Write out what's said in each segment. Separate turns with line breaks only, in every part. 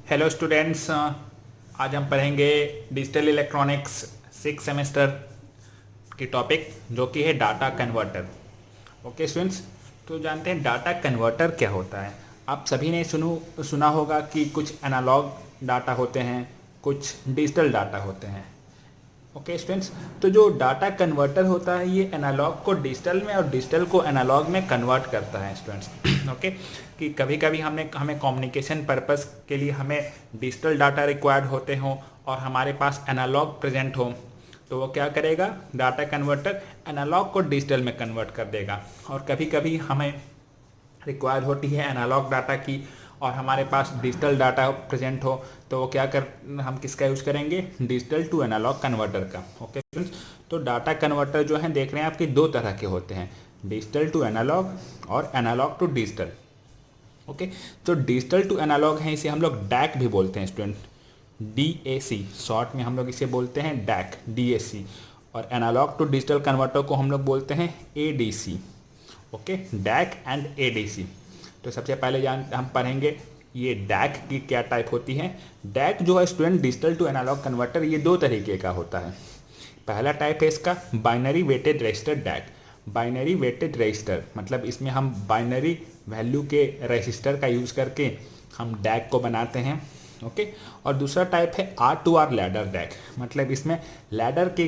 Hello students, आज हम पढ़ेंगे डिजिटल इलेक्ट्रॉनिक्स 6 सेमेस्टर की टॉपिक जो कि है डाटा कन्वर्टर। ओके स्टूडेंट्स, तो जानते हैं डाटा कन्वर्टर क्या होता है। आप सभी ने सुना होगा कि कुछ एनालॉग डाटा होते हैं, कुछ डिजिटल डाटा होते हैं। ओके स्टूडेंट्स, तो जो डाटा कन्वर्टर होता है ये एनालॉग को डिजिटल में और डिजिटल को एनालॉग में कन्वर्ट करता है स्टूडेंट्स। ओके, कि कभी कभी हमें कम्युनिकेशन पर्पस के लिए हमें डिजिटल डाटा रिक्वायर्ड होते हों और हमारे पास एनालॉग प्रेजेंट हो, तो वो क्या करेगा, डाटा कन्वर्टर एनालॉग को डिजिटल में कन्वर्ट कर देगा। और कभी कभी हमें रिक्वायर्ड होती है एनालॉग डाटा की और हमारे पास डिजिटल डाटा प्रेजेंट हो, तो वो क्या कर हम किसका यूज़ करेंगे, डिजिटल टू एनालॉग कन्वर्टर का। ओके फ्रेंड्स, तो डाटा कन्वर्टर जो है देख रहे हैं आपके दो तरह के होते हैं, डिजिटल टू एनालॉग और एनालॉग टू डिजिटल। ओके, तो डिजिटल टू एनालॉग है, इसे हम लोग डैक भी बोलते हैं स्टूडेंट, DAC शॉर्ट में हम लोग इसे बोलते हैं डैक, DAC। और एनालॉग टू डिजिटल कन्वर्टर को हम लोग बोलते हैं ADC। Okay, deck and ADC। तो सबसे पहले हम पढ़ेंगे ये डैक की क्या टाइप होती है। डैक जो है student, digital to analog converter, ये दो तरीके का होता है। पहला टाइप है इसका binary weighted register DAC. Binary weighted register मतलब इसमें हम बाइनरी वैल्यू के रजिस्टर का यूज़ करके हम डैक को बनाते हैं। ओके, और दूसरा टाइप है R2R लैडर डैक, मतलब इसमें लैडर के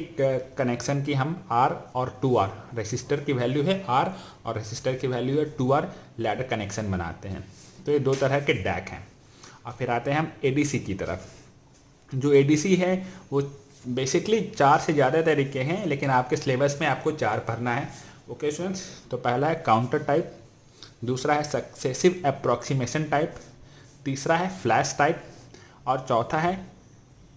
कनेक्शन की हम R और 2R, रजिस्टर की वैल्यू है R और रजिस्टर की वैल्यू है 2R, लैडर कनेक्शन बनाते हैं। तो ये दो तरह के डैक हैं। और फिर आते हैं हम ADC की तरफ। जो ADC है वो बेसिकली 4 से ज़्यादा तरीके हैं, लेकिन आपके सिलेबस में आपको 4 पढ़ना है। ओके स्टूडेंट्स, तो पहला है काउंटर टाइप, दूसरा है सक्सेसिव अप्रॉक्सीमेशन टाइप, तीसरा है फ्लैश टाइप और चौथा है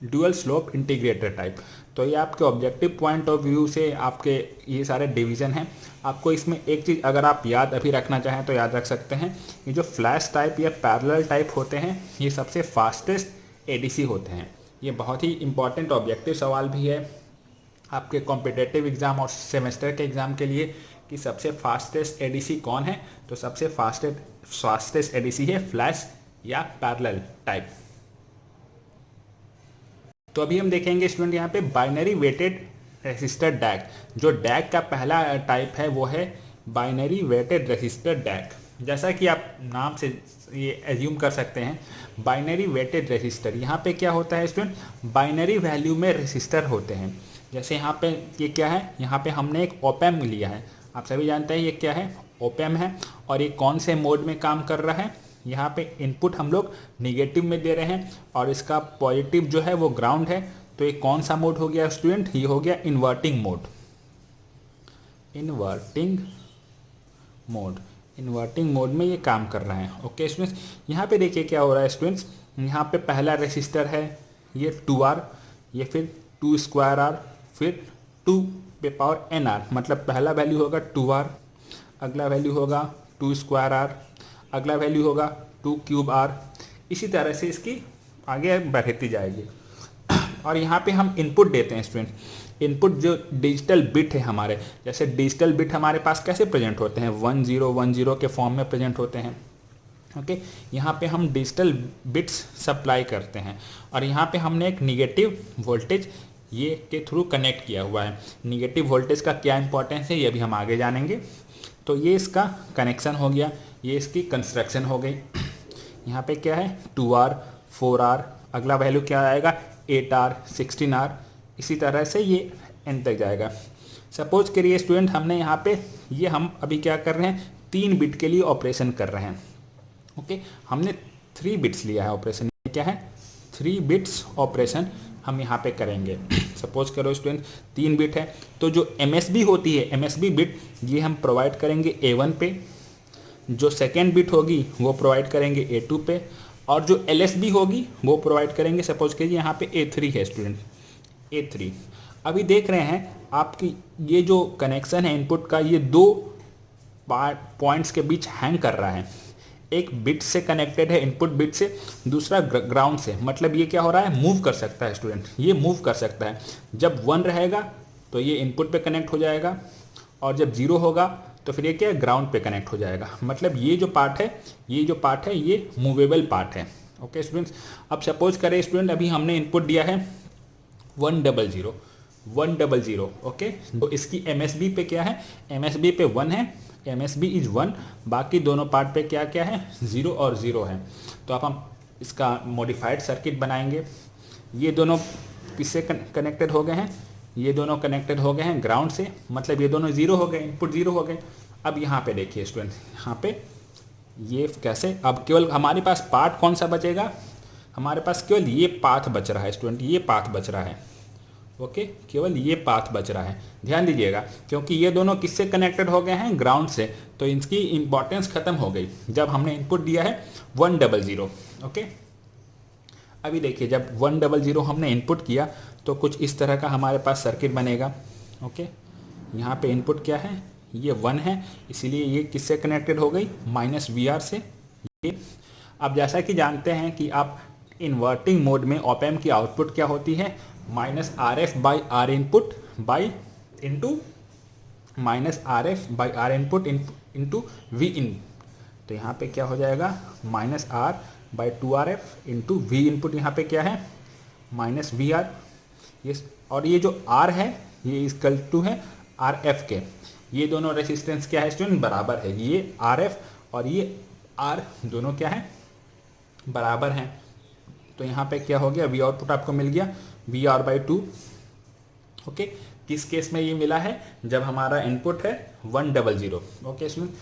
ड्यूअल स्लोप इंटीग्रेटर टाइप। तो ये आपके ऑब्जेक्टिव पॉइंट ऑफ व्यू से आपके ये सारे डिवीज़न हैं। आपको इसमें एक चीज़ अगर आप याद अभी रखना चाहें तो याद रख सकते हैं, ये जो फ्लैश टाइप या पैरेलल टाइप होते हैं ये सबसे फास्टेस्ट ADC होते हैं। ये बहुत ही इंपॉर्टेंट ऑब्जेक्टिव सवाल भी है आपके कॉम्पिटिटिव एग्ज़ाम और सेमेस्टर के एग्ज़ाम के लिए कि सबसे फास्टेस्ट ADC कौन है। तो सबसे फास्टेस्ट ADC है फ्लैश या पैरेलल टाइप। तो अभी हम देखेंगे स्टूडेंट यहाँ पे बाइनरी वेटेड रजिस्टर डैक। जो डैक का पहला टाइप है वो है बाइनरी वेटेड रजिस्टर डैक। जैसा कि आप नाम से ये एज्यूम कर सकते हैं, बाइनरी वेटेड रजिस्टर, यहाँ पे क्या होता है स्टूडेंट, बाइनरी वैल्यू में रजिस्टर होते हैं। जैसे यहाँ पे ये क्या है, यहाँ पे हमने एक ओपैम लिया है। आप सभी जानते हैं ये क्या है, ओपैम है। और ये कौन से मोड में काम कर रहा है, यहाँ पे इनपुट हम लोग निगेटिव में दे रहे हैं और इसका पॉजिटिव जो है वो ग्राउंड है। तो ये कौन सा मोड हो गया स्टूडेंट, ये हो गया इन्वर्टिंग मोड। इन्वर्टिंग मोड में ये काम कर रहा है। ओके स्टूडेंट्स, यहाँ पे देखिए क्या हो रहा है स्टूडेंट्स, यहाँ पे पहला रेसिस्टर है ये 2R, ये फिर 2 स्क्वायर R, फिर 2 पे पावर NR, मतलब पहला वैल्यू होगा 2R, अगला वैल्यू होगा 2 स्क्वायर R, अगला वैल्यू होगा 2 क्यूब R। इसी तरह से इसकी आगे बढ़ती जाएगी। और यहाँ पे हम इनपुट देते हैं स्टूडेंट, इनपुट जो डिजिटल बिट है हमारे, जैसे डिजिटल बिट हमारे पास कैसे प्रेजेंट होते हैं, 1010 के फॉर्म में प्रेजेंट होते हैं। ओके, यहाँ पे हम डिजिटल बिट्स सप्लाई करते हैं और यहाँ पे हमने एक निगेटिव वोल्टेज ये के थ्रू कनेक्ट किया हुआ है। निगेटिव वोल्टेज का क्या इंपॉर्टेंस है ये भी हम आगे जानेंगे। तो ये इसका कनेक्शन हो गया, ये इसकी कंस्ट्रक्शन हो गई। यहाँ पे क्या है 2R 4R, अगला वैल्यू क्या आएगा 8R 16R, इसी तरह से ये एन तक जाएगा। सपोज करिए स्टूडेंट हमने यहाँ पे ये हम अभी क्या कर रहे हैं, 3 बिट के लिए ऑपरेशन कर रहे हैं। ओके, हमने 3 बिट्स लिया है ऑपरेशन, क्या है 3 बिट्स ऑपरेशन हम यहाँ पे करेंगे। सपोज करो स्टूडेंट 3 बिट है, तो जो MSB होती है, MSB बिट, ये हम प्रोवाइड करेंगे A1 पे, जो सेकेंड बिट होगी वो प्रोवाइड करेंगे A2 पे, और जो LSB होगी वो प्रोवाइड करेंगे, सपोज कीजिए यहाँ पे A3 है स्टूडेंट, A3। अभी देख रहे हैं आपकी ये जो कनेक्शन है इनपुट का, ये 2 पॉइंट्स के बीच हैंग कर रहा है। एक बिट से कनेक्टेड है इनपुट बिट से, दूसरा ग्राउंड से, मतलब ये क्या हो रहा है, मूव कर सकता है स्टूडेंट, ये मूव कर सकता है। जब 1 रहेगा तो ये इनपुट पे कनेक्ट हो जाएगा और जब 0 होगा तो फिर ये क्या ग्राउंड पे कनेक्ट हो जाएगा। मतलब ये जो पार्ट है ये मूवेबल पार्ट है। ओके स्टूडेंट्स, अब सपोज करें स्टूडेंट अभी हमने इनपुट दिया है 100 ओके, तो इसकी MSB पे क्या है, MSB पे 1 है, MSB इज 1, बाकी दोनों पार्ट पे क्या क्या है 0 और 0 है। तो अब हम इसका मॉडिफाइड सर्किट बनाएंगे। ये दोनों किससे कनेक्टेड हो गए हैं, ये दोनों कनेक्टेड हो गए हैं ग्राउंड से, मतलब ये दोनों 0 हो गए, इनपुट 0 हो गए। अब यहाँ पे देखिए स्टूडेंट, यहाँ पे ये कैसे, अब केवल हमारे पास पार्ट कौन सा बचेगा, हमारे पास केवल ये पाथ बच रहा है स्टूडेंट, ये पाथ बच रहा है। ओके, केवल ये पाथ बच रहा है, ध्यान दीजिएगा, क्योंकि ये दोनों किससे कनेक्टेड हो गए हैं, ग्राउंड से, तो इनकी इंपॉर्टेंस खत्म हो गई जब हमने इनपुट दिया है 100। ओके, अभी देखिए जब 100 हमने इनपुट किया तो कुछ इस तरह का हमारे पास सर्किट बनेगा। ओके, यहाँ पे इनपुट क्या है, ये 1 है, इसीलिए ये किससे कनेक्टेड हो गई, -VR से। ये अब जैसा कि जानते हैं कि आप इन्वर्टिंग मोड में ऑप एम्प की आउटपुट क्या होती है, -RF/R input by into -RF/R input into V इन। तो यहाँ पे क्या हो जाएगा, -R/2RF इंटू V इनपुट, यहाँ पे क्या है -VR। ये और ये जो R है ये इक्वल टू है RF के। ये दोनों रेसिस्टेंस क्या है स्टूडेंट, बराबर है, ये RF और ये R दोनों क्या है, बराबर हैं। तो यहाँ पे क्या हो गया, V आउटपुट आपको मिल गया VR/2। ओके, किस केस में ये मिला है, जब हमारा इनपुट है 100। ओके स्टूडेंट,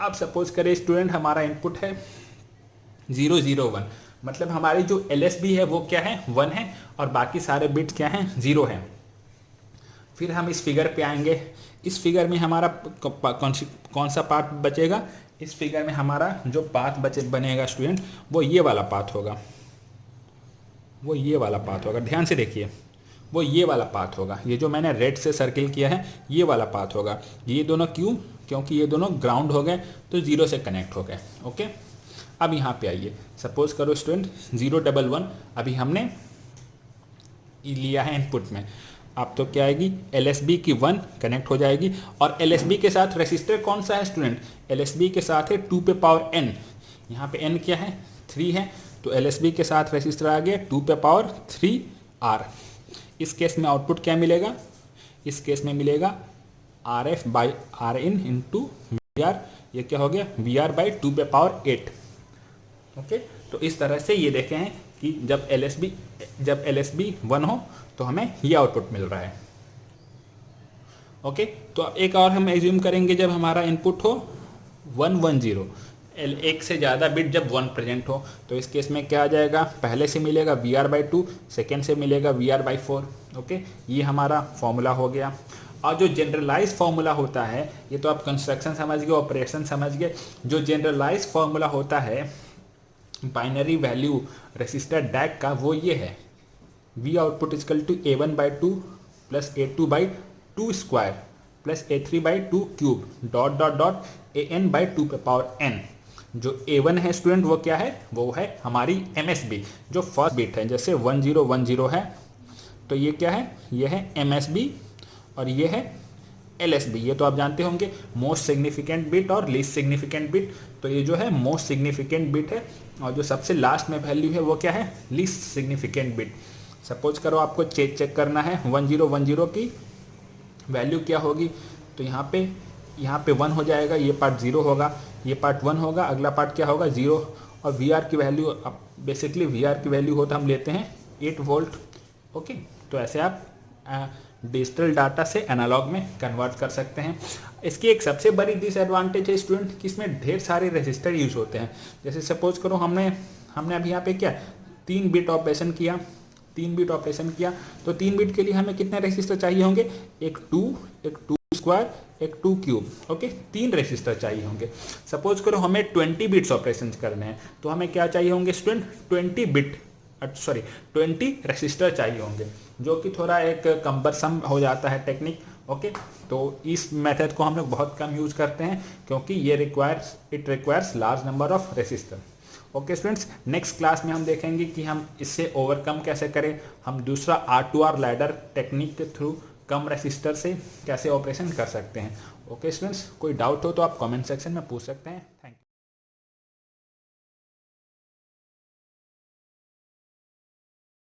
अब सपोज करें स्टूडेंट हमारा इनपुट है 001, मतलब हमारी जो LSB है वो क्या है 1 है और बाकी सारे बिट्स क्या हैं 0 हैं। फिर हम इस फिगर पे आएंगे, इस फिगर में हमारा कौन सा पार्ट बचेगा, इस फिगर में हमारा जो पाथ बनेगा स्टूडेंट वो ये वाला पाथ होगा, वो ये वाला पाथ होगा, ध्यान से देखिए, वो ये वाला पाथ होगा, ये जो मैंने रेड से सर्किल किया है ये वाला पाथ होगा। ये दोनों क्यों, क्योंकि ये दोनों ग्राउंड हो गए तो 0 से कनेक्ट हो गए। ओके, अब यहाँ पे आइए, सपोज करो स्टूडेंट 011 अभी हमने लिया है इनपुट में, अब तो क्या आएगी, LSB की 1 कनेक्ट हो जाएगी और LSB के साथ रेसिस्टर कौन सा है स्टूडेंट, LSB के साथ है 2 पे पावर n, यहाँ पे n क्या है 3 है, तो LSB के साथ रेसिस्टर आ गया 2 पे पावर 3R। इस केस में आउटपुट क्या मिलेगा, इस केस में मिलेगा RF/R इन इंटू VR, ये क्या हो गया VR/2 पे पावर 8। ओके, तो इस तरह से ये देखे हैं कि जब LSB 1 हो तो हमें ये आउटपुट मिल रहा है। ओके, तो अब एक और हम एज्यूम करेंगे, जब हमारा इनपुट हो 110, एक से ज़्यादा बिट जब 1 प्रेजेंट हो, तो इस केस में क्या आ जाएगा, पहले से मिलेगा VR/2, सेकेंड से मिलेगा VR/4। ओके, ये हमारा फॉर्मूला हो गया। और जो जनरलाइज फार्मूला होता है, ये तो आप कंस्ट्रक्शन समझ गए, ऑपरेशन समझ गए, जो जनरलाइज फार्मूला होता है बाइनरी वैल्यू रेसिस्टर डैक का, वो ये है, V output equal to A1/2 plus A2/2 square plus A3/2 cube dot dot dot AN/2 पे पावर n। जो A1 है स्टूडेंट वो क्या है, वो है हमारी MSB, जो फर्स्ट बिट है, जैसे 1010 है तो ये क्या है, ये है MSB और ये है LSB। ये तो आप जानते होंगे, मोस्ट सिग्निफिकेंट बिट और लीस्ट सिग्निफिकेंट बिट। तो ये जो है मोस्ट सिग्निफिकेंट बिट है और जो सबसे लास्ट में वैल्यू है वो क्या है, लीस्ट सिग्निफिकेंट बिट। सपोज करो आपको चेक करना है 1010 की वैल्यू क्या होगी, तो यहाँ पे 1 हो जाएगा, ये पार्ट 0 होगा, ये पार्ट 1 होगा, अगला पार्ट क्या होगा 0। और VR की वैल्यू, अब बेसिकली VR की वैल्यू हो तो हम लेते हैं 8 वोल्ट। ओके, तो ऐसे आप डिजिटल डाटा से एनालॉग में कन्वर्ट कर सकते हैं। इसकी एक सबसे बड़ी डिसएडवांटेज है स्टूडेंट कि इसमें ढेर सारे रजिस्टर यूज होते हैं। जैसे सपोज करो हमने अभी यहाँ पे क्या 3 बिट ऑपरेशन किया, 3 बिट ऑपरेशन किया, तो 3 बिट के लिए हमें कितने रजिस्टर चाहिए होंगे, एक 2 स्क्वायर, एक 2 क्यूब। ओके, 3 रजिस्टर चाहिए होंगे। सपोज करो हमें 20 बिट्स ऑपरेशन करने हैं, तो हमें क्या चाहिए होंगे स्टूडेंट, 20 रजिस्टर चाहिए होंगे, जो कि थोड़ा एक कम्बरसम हो जाता है टेक्निक। ओके, तो इस मेथड को हम लोग बहुत कम यूज करते हैं क्योंकि ये requires large number of register. Okay students, next class में हम देखेंगे कि हम इससे ओवरकम कैसे करें, हम दूसरा R2R लैडर टेक्निक के थ्रू कम रेसिस्टर से कैसे ऑपरेशन कर सकते हैं। ओके स्टूडेंट्स, कोई डाउट हो तो आप कमेंट सेक्शन में पूछ सकते हैं।